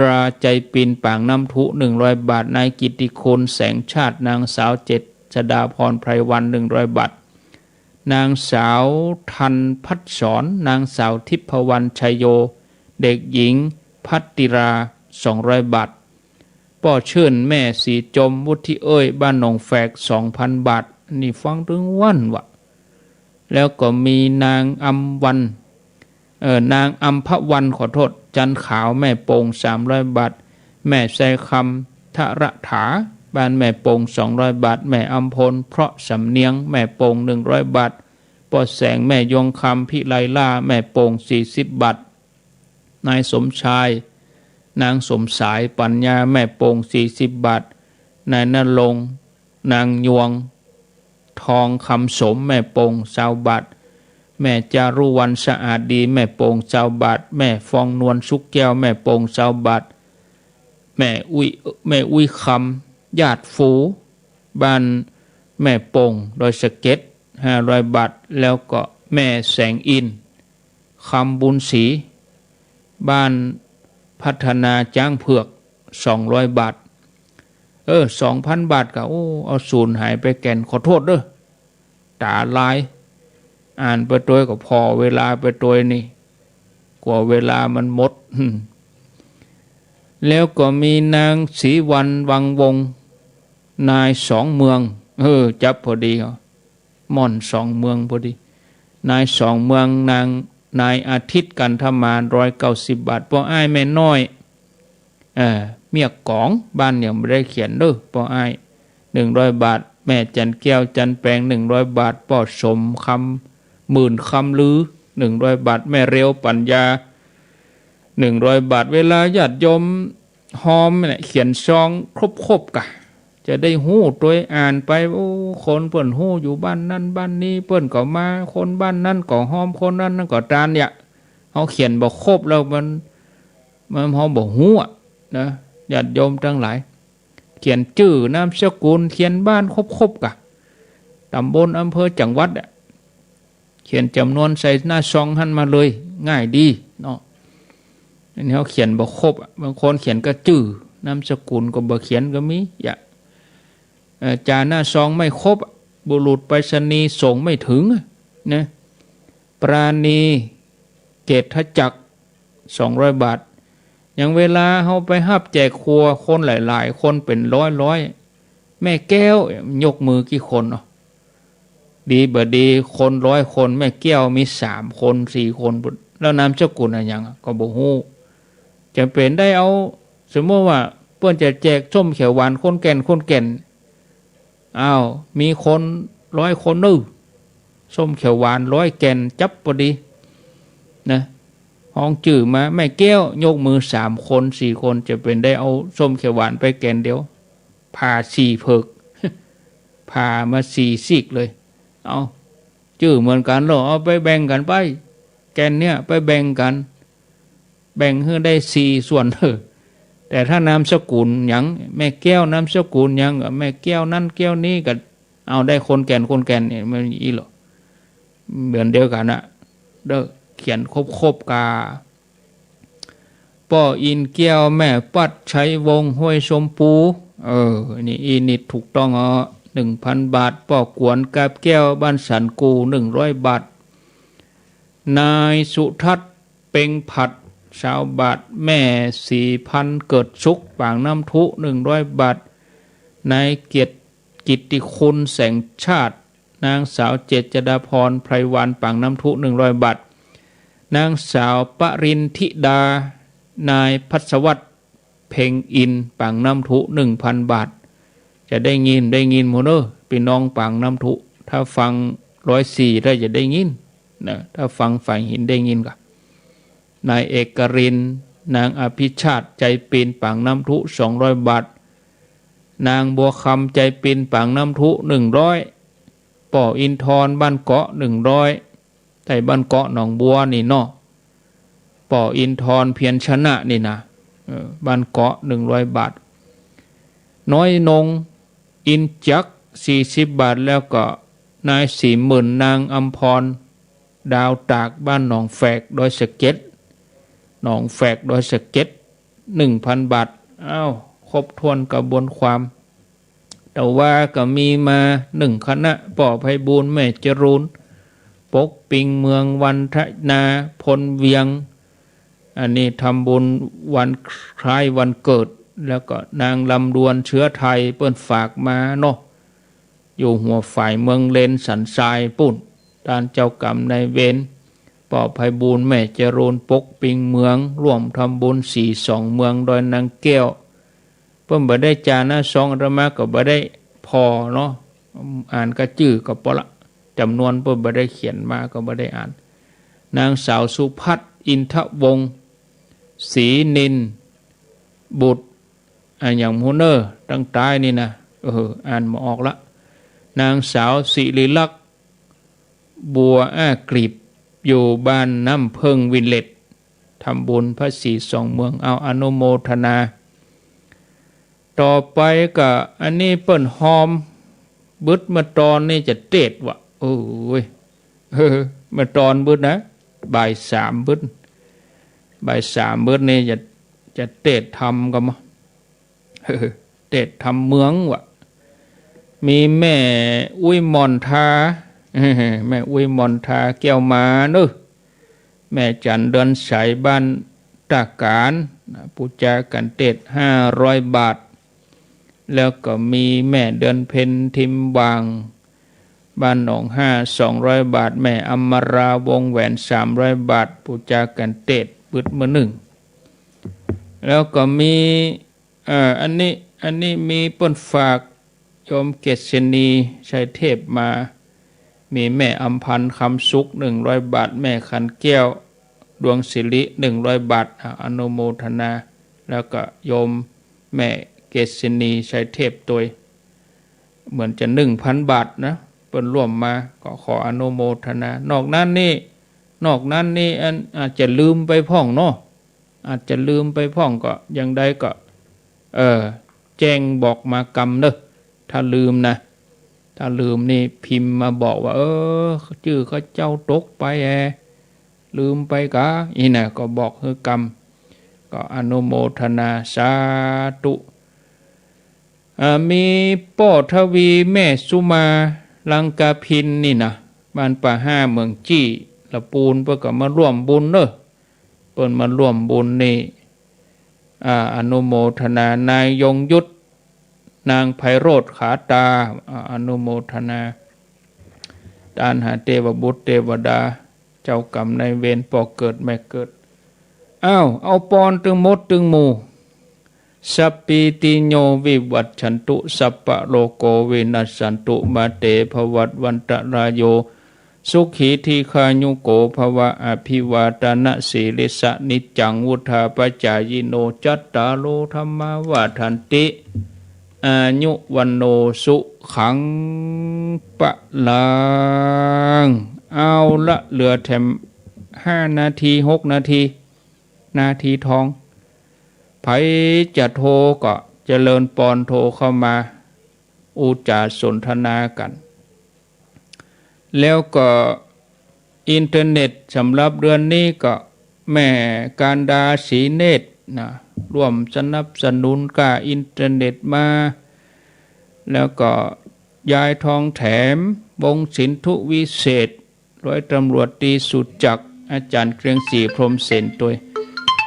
ราใจปินปางน้ำทุ100 บาทนายกิติคุณแสงชาตินางสาวเจษฎาพรไพรวัน100 บาทนางสาวทันพัฒสอนนางสาวทิพวรรณชัยโยเด็กหญิงพัตติรา200 บาทพ่อชื่นแม่สีจมวุฒิบ้านหนองแฝก 2,000 บาทนี่ฟังถึงวันวะแล้วก็มีนางอัมวันนางอัมพวันขอโทษจันขาวแม่โป่ง300 บาทแม่ใส่คำทระถาบ้านแม่โป่ง200 บาทแม่อัมพลเพราะสำเนียงแม่โป่ง100 บาทปอแสงแม่ยงคำพิไลล่าแม่โป่ง40 บาทนายสมชายนางสมสายปัญญาแม่โป่ง40 บาทนายณรงค์นางยวงทองคำสมแม่โป่ง20 บาทแม่จารุวรรณสะอาดดีแม่โป่ง20 บาทแม่ฟองนวลสุกแก้วแม่โป่ง20 บาทแม่อุ้ยค ญาติฝูบ้านแม่ปงโดยสเก็ต500 บาทแล้วก็แม่แสงอินคำบุญศรีบ้านพัฒนาจ้างเผือก200 บาท2,000 บาทก็เอาศูนย์หายไปแก่นขอโทษเด้อตาลายอ่านไปตัวก็พอเวลาไปตัวนี่กว่าเวลามันหมดแล้วก็มีนางศรีวันวังวงนาย2 เมืองจับพอดีม่อน2 เมืองพอดีนาย2 เมืองนายอาทิตย์กันทมาน190 บาทป้ออ้ายแม่น้อยเมียกองบ้านยังไม่ได้เขียนเด้อป้ออ้าย100 บาทแม่จันแก้วจันแปลง100 บาทป้อสมคำหมื่นคำลือ100 บาทแม่เร็วปัญญา100 บาทเวลาญาติโยมหอมเนี่ยเขียนซองครบกะจะได้หู้ตัวอ่านไปคนเปิ้นหู้อยู่บ้านนั้นบ้านนี้เปิ้นก็มาคนบ้านนั้นก็หอมคนนั้นก็ตานเนี่ยเขาเขียนบ่ครบแล้วมันเขาบ่ฮู้นะญาติโยมทั้งหลายเขียนชื่อนามสกุลเขียนบ้านครบกะตำบลอำเภอจังหวัดเขียนจำนวนใส่หน้าซองหันมาเลยง่ายดีเนาะอันนี้เขาเขียนบ่ครบบางคนเขียนก็ชื่อนามสกุลก็บ่เขียนก็มีจาหน้าซองไม่ครบบุรุษไปรษณีย์ส่งไม่ถึงนะปราณีเกตจักร200 บาทอย่างเวลาเขาไปหับแจกครัวคนหลายๆคนเป็นร้อยแม่แก้วยกมือกี่คนเนาะดีบ่ดีคน100 คนแม่แก้วมี3 คน4 คนแล้วนามสกุลอะไรอย่างก็บ่ฮู้จะเป็นได้เอาสมมติว่าเปิ้นจะแจกส้มเขียวหวานคนแก่นมีคน100 คนส้มเขียวหวาน100 แก่นจับพอดีนะห้องจื่อมาแม่แก้วยกมือ3 คน4 คนจะเป็นได้เอาส้มเขียวหวานไปแก่นเดียวผ่า4 เพิกผ่ามา4 ซีกเลยเอาจื่อเหมือนกันหรอเอาไปแบ่งกันไปแก่นเนี่ยไปแบ่งกันแบ่งให้ได้4 ส่วนแต่ถ้านามสกุลหยังแม่แก้วนามสกุลหยังแม่แก้วนั่นแก้วนี้ก็เอาได้คนแก่นเนี่ยมันอีหรอเหมือนเดียวกันเด้อเขียนครบกาป้ออินแก้วแม่ปัดใช้วงห้วยชมพูนี่อีนิดถูกต้อง1,000 บาทป้อกวนกาบแก้วบ้านสันกู100 บาทนายสุทัศน์เป่งผัด20 บาทแม่4,000เกิดสุขปางน้ำทุ100 บาทนายเกียรติกิตติคุณแสงชาตินางสาวเจษฎาพรไพรวันปางน้ำทุ100 บาทนางสาวปรินทิดานายพัศวัตรเพ่งอินปางน้ำทุ 1,000 บาทจะได้ยินหมดพี่น้องปางน้ำทุถ้าฟัง104ได้จะได้ยินนะถ้าฟังฝ่ายหินได้ยินก็นายเอกรินนางอภิชาติใจปีนปางน้ำทุ200 บาทนางบัวคำใจปีนปางน้ำทุ100ป่ออินทรบ้านเกาะ100แต่บ้านเกาะหนองบัวนี่เนาะป่ออินทรเพียรชนะนี่นะบ้านเกาะ100 บาทน้อยนงอินจัก40 บาทแล้วก็นาย40,000นางอัมพรดาวตากบ้านหนองแฝกโดยสเก็ตหนองแฝกโดยสเก็ต 1,000 บาทครบถ้วนกระบวนความแต่ว่าก็มีมา1 คณะป่อไพบูลย์แม่จรูนปกปิงเมืองวันทนาพลเวียงอันนี้ทำบุญวันคล้ายวันเกิดแล้วก็นางลำดวนเชื้อไทยเปิ้นฝากมาเนาะอยู่หัวฝ่ายเมืองเลนสันทรายปุ่นด้านเจ้ากรรมนายเวรป่อไพบูลย์แม่จรูนปกปิงเมืองร่วมทำบุญ42 เมืองโดยนางแก้วเพิ่นบ่ได้จานะซองอาตมาก็บ่ได้พอเนาะอ่านก็จื้อก็พอละจำนวนเพิ่นบ่ได้เขียนมาก็บ่ได้อ่านนางสาวสุพัฒน์อินทวงศ์ศรีนินบุตรอย่างฮูเนอร์ตั้งใต้นี่นะอ่านมาออกละนางสาวศิริลักษณ์บัวกรีบอยู่บ้านน้ำเพิงวินเลตทำบุญพระศรี2 เมืองเอาอนุโมทนา ต่อไปก็อันนี้เปิ้นหอมบึดมาตอนนี่จะเตดวะโอ้ยมาตอนบึดนะบ่ายสามบึดบ่ายสามบึดนี่จะเตดทำกันมั้งเตดทำเมืองวะมีแม่อุ้ยมอนทาแม่อุ้ยมอนทาแก้วมาเนอะแม่จันเดินสายบ้านตาการปูจากันเตด500 บาทแล้วก็มีแม่เดินเพนทิมวางบ้านหนองห้า200 บาทแม่อมราวงแหวน300 บาทปูจากันเตดบึดมือหนึ่งแล้วก็มีอันนี้มีป้นฝากโยมเกษณีชัยเทพมามีแม่อำพันธ์คำสุข100 บาทแม่ขันแก้วดวงศิริ100 บาทอนุโมทนาแล้วก็โยมแม่เกษณีชัยเทพตัวเหมือนจะ 1,000 บาทนะเปิ้นร่วมมาก็ขออนุโมทนานอกนั้นนี่อันอาจจะลืมไปพ่องเนาะอาจจะลืมไปพ่องก็ยังได้ก็แจ้งบอกมากำเด้อถ้าลืมนะถ้าลืมนี่พิมพ์มาบอกว่าชื่อเขาเจ้าตกไปลืมไปกะอีน่ะก็บอกคือกรรมก็อนุโมทนาสาธุมีป้อทวีแม่สุมาลังกาพินนี่นะบ้านป่าห้าเมืองจี้ละปูนเพื่อก็มาร่วมบุญเนอะเปิ้นมาร่วมบุญนี่อนุโมทนานายยงยุทธนางไพโรธขาตาอนุโมทนาดานหาเทวบุตรเทวดาเจ้ากรรมนายเวรปอกเกิดแม่เกิดเอาปอนตึงมดตึงหมู่สัพพิติโยวิวัตชันตุสัพพะโลโกวินัสสันตุมาเตภวัตวันตรายโยสุขีทีคายุโกภวะอภิวาตนะสีลิสะนิจังวุธาปจายโนจัตตาโลธรรมาวาทันติอายุวันโนสุขังปะลังเอาละเหลือแถม5 นาที6 นาทีทองไผจะโทรก็เจริญปอนโทรเข้ามาอุจาสนทนากันแล้วก็อินเทอร์เน็ตสำหรับเดือนนี้ก็แม่การดาศรีเนตรนะร่วมสนับสนุนกับอินเทอร์เน็ตมาแล้วก็ยายทองแถมวงศิลทุวิเศษร้อยตำรวจตีสุดจักรอาจารย์เกรียงศรีพรหมเสนตัว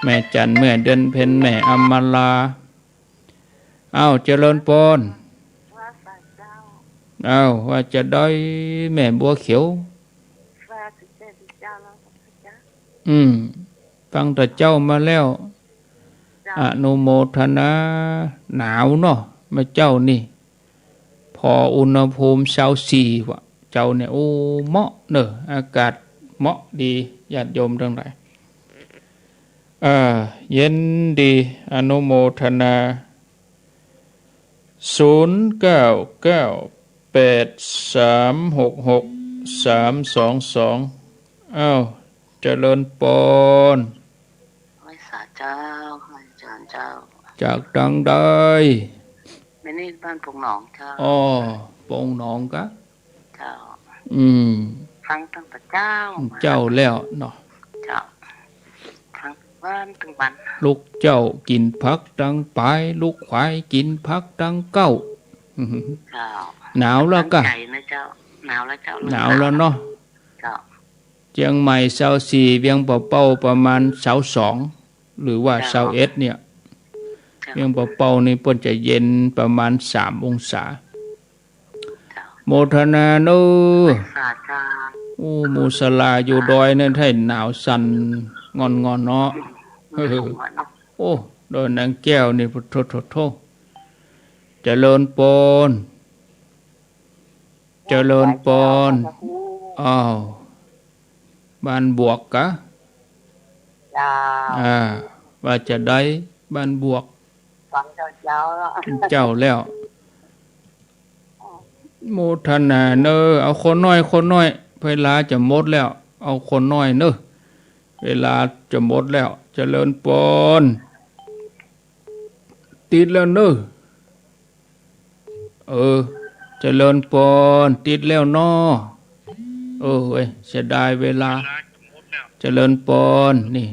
แม่จันแม่เดินเพนแม่อมลาเจริญปอนว่าจะได้แม่บัวเขียวฟังแต่เจ้ามาแล้วอนุโมทนาหนาวเนาะมาเจ้านี่พออุณหภูมิ24วะเจ้าเนี่ยเหมาะเนอะอากาศเหมาะดีญาติโยมทั้งหลายเย็นดีอนุโมทนา0998366322เจริญปอนไม่สาเจ้าอาจารย์เจ้าจากดังใดไม่นี่บ้านปงหนองเจ้าปงหนองกะเจ้าฟังตั้งแต่เจ้าแล้วเนาะเจ้าทั้งบ้านทั้งบ้านลูกเจ้ากินผักดังปลายลูกควายกินผักดังเก้าเจ้าหนาวแล้วกะใจนะเจ้าหนาวแล้วเจ้าหนาวแล้วเนาะเจ้าเชียงใหม่24เวียงป่าเป้าประมาณ22หรือว่า21เนี่ยเวียงป่าเป้านี่เพิ่นจะเย็นประมาณ3 องศาโมทนาเนอมูสลาอยู่ดอยนั่นให้หนาวสั่นงอนเนาะโดยนางแก้วนี่โทเจริญปอนบ้านบวกกะว่าจะได้บ้านบวกฟังเจ้าแล้วโมทนาเนอเอาคนน้อยเวลาจะหมดแล้วเอาคนน้อยเนอเวลาจะหมดแล้วเจริญปอนติดแล้วเนอ เจริญปนติดแล้วนอเว้ยเสียดายเวลาเจริญปนนี่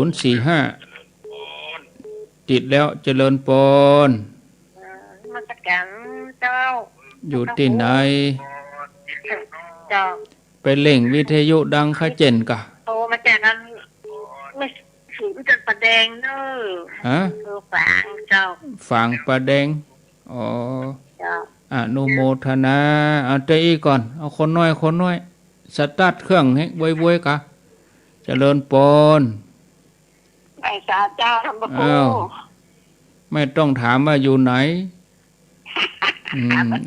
045ติดแล้วเจริญปน มาตรการเจ้า อยู่ที่ไหน เจ้า ไปเล่งวิทยุดังขะเจนกะ โตมาจากนั้นไม่สูงจนประแดงเนอะ ฮะ คือฝางเจ้า ฝางประแดงอ๋อ เจ้า อนุโมทนาเอาใจอีกก่อนเอาคนน้อยสตาร์ทเครื่องให้ไว้ๆกะเจริญปน ไอ้สาเจ้าทำประโค อ้าว ไม่ต้องถามว่าอยู่ไหน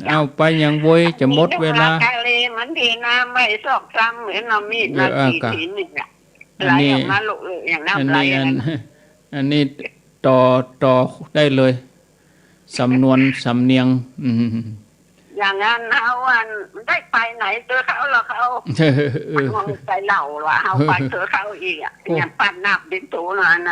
เอาไปยังเว้ยจะหมดเวลา กาเลมันดีน้ำไม่ซอกซ้ำเหมือนน้ำมีดนาทีหนึ่งอะไหลออกมาลุเลยอย่างน้ำไหลอย่างนั้น อันนี้ต่อได้เลยสำนวนสำเนียงอย่างนั้นเขาวันได้ไปไหนเจอเขาแล้วเขาไปเหล่าละเขาไปเจอเขาอีกอ่ะอย่างปั่นนับดินตูนะ